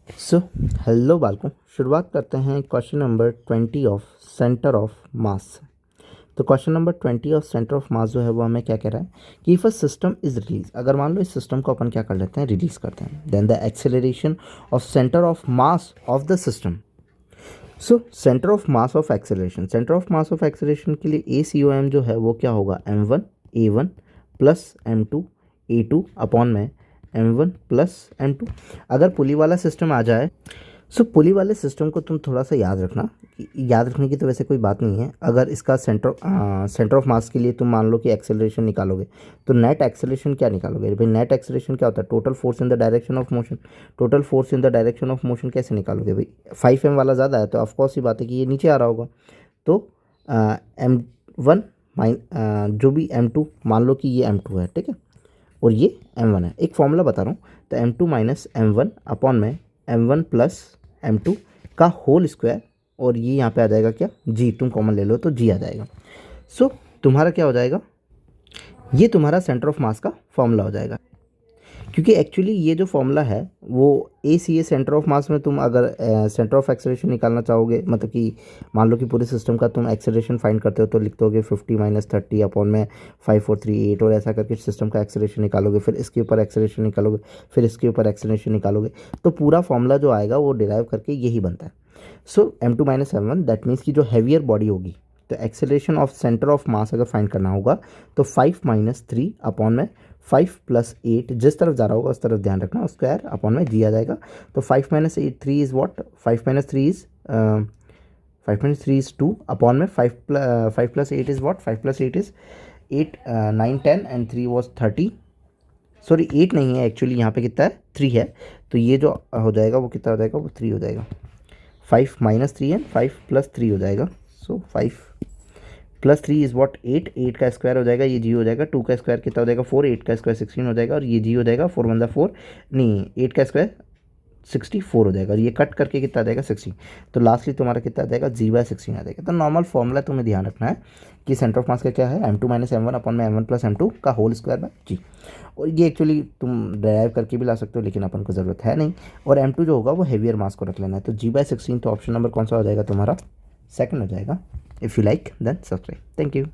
So hello बालकों, शुरुआत करते हैं question number 20 of centre of mass. तो question number 20 of centre of mass जो है वो हमें क्या कह रहा है कि if a system is release, अगर मान लो इस सिस्टम को अपन क्या कर लेते हैं, रिलीज करते हैं, then the acceleration of centre of mass of the system. So centre of mass of acceleration, centre of mass of acceleration के लिए ACOM जो है वो क्या होगा, M1 A1 plus M2 A2 upon में M1 प्लस M2। अगर पुली वाला सिस्टम आ जाए, सो पुली वाले सिस्टम को तुम थोड़ा सा याद रखना। याद रखने की तो वैसे कोई बात नहीं है। अगर इसका सेंटर ऑफ मास के लिए तुम मान लो कि एक्सेलरेशन निकालोगे, तो नेट एक्सेलरेशन क्या निकालोगे भाई? नेट एक्सेलरेशन क्या होता है? Total force in the direction of motion. Total force in the direction of motion कैसे निकालोगे भाई? 5M वाला ज़्यादा है तो ऑफकोर्स ही बात है कि ये नीचे आ रहा होगा। तो M1 जो भी M2, मान लो कि ये M2 है, ठीक है, और ये M1 है। एक फॉर्मूला बता रहा हूँ, तो M2 माइनस M1 अपॉन में M1 प्लस M2 का होल स्क्वायर, और ये यहाँ पे आ जाएगा क्या, G। तुम कॉमन ले लो तो G आ जाएगा। सो तुम्हारा क्या हो जाएगा, ये तुम्हारा सेंटर ऑफ मास का फॉर्मूला हो जाएगा। क्योंकि एक्चुअली ये जो फॉर्मूला है वो ACA सेंटर ऑफ मास में, तुम अगर सेंटर ऑफ एक्सेलरेशन निकालना चाहोगे, मतलब कि मान लो कि पूरे सिस्टम का तुम एक्सेलरेशन फाइंड करते हो, तो लिख दोगे 50 माइनस 30 अपॉन में 5438, और ऐसा करके सिस्टम का एक्सेलरेशन निकालोगे, फिर इसके ऊपर एक्सेलरेशन निकालोगे, फिर इसके ऊपर एक्सेलरेशन निकालोगे, तो पूरा फॉर्मूला जो आएगा वो डिराइव करके यही बनता है। सो M2 minus M1 that means की जो हैवियर बॉडी होगी, तो एक्सेलरेशन ऑफ सेंटर ऑफ मास अगर फाइंड करना होगा तो 5 माइनस 3 अपॉन में 5 प्लस 8, जिस तरफ जा रहा होगा उस तरफ ध्यान रखना, स्क्वायर अपॉन में G आ जाएगा। तो 5 minus 8 3 is what, 5 minus 3 is 2 upon में 5 plus 8 is what, 5 plus 8 is 8 9 10 and 3 was 30। Sorry 8 नहीं है एक्चुअली, यहाँ पे कितना है, 3 है। तो ये जो हो जाएगा वो कितना हो जाएगा, वो 3 हो जाएगा। 5 माइनस 3 एंड 5 प्लस 3 हो जाएगा। सो 5 प्लस 3 इज़ वॉट 8, 8 का स्क्वायर हो जाएगा, ये G हो जाएगा। 2 का स्क्वायर कितना हो जाएगा, 4, 8 का स्क्वायर 16 हो जाएगा, और ये G हो जाएगा 4 1 4, नहीं 8 का स्क्वायर 64 हो जाएगा, और ये कट करके कितना आ जाएगा 16। तो लास्टली तुम्हारा कितना आ जाएगा, G/16 आ जाएगा। तो नॉर्मल फॉर्मूला तुम्हें ध्यान रखना है कि सेंटर ऑफ मास का क्या है, M2 माइनस M1 अपॉन में M1 प्लस M2 का होल स्क्वायर बाय G। और ये एक्चुअली तुम ड्राइव करके भी ला सकते हो, लेकिन अपन को ज़रूरत है नहीं। और M2 जो होगा वो हैवियर मास को रख लेना है। तो G/16, तो ऑप्शन नंबर कौन सा हो जाएगा तुम्हारा, सेकंड हो जाएगा। If you like then subscribe. Thank you.